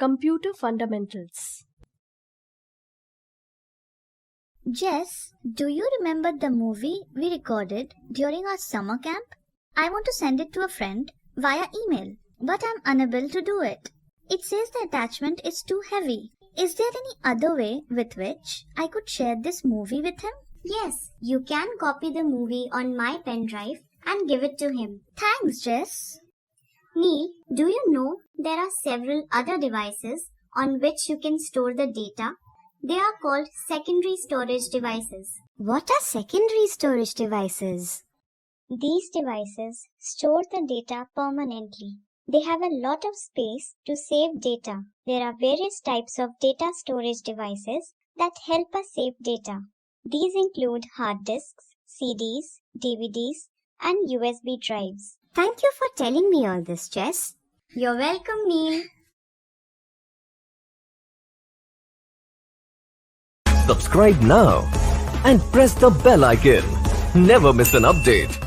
Computer Fundamentals. Jess, do you remember the movie we recorded during our summer camp? I want to send it to a friend via email, but I'm unable to do it. It says the attachment is too heavy. Is there any other way with which I could share this movie with him? Yes, you can copy the movie on my pen drive and give it to him. Thanks, Jess. Neil, do you know there are several other devices on which you can store the data? They are called secondary storage devices. What are secondary storage devices? These devices store the data permanently. They have a lot of space to save data. There are various types of data storage devices that help us save data. These include hard disks, CDs, DVDs, and USB drives. Thank you for telling me all this, Jess. You're welcome, Neil. Subscribe now and press the bell icon. Never miss an update.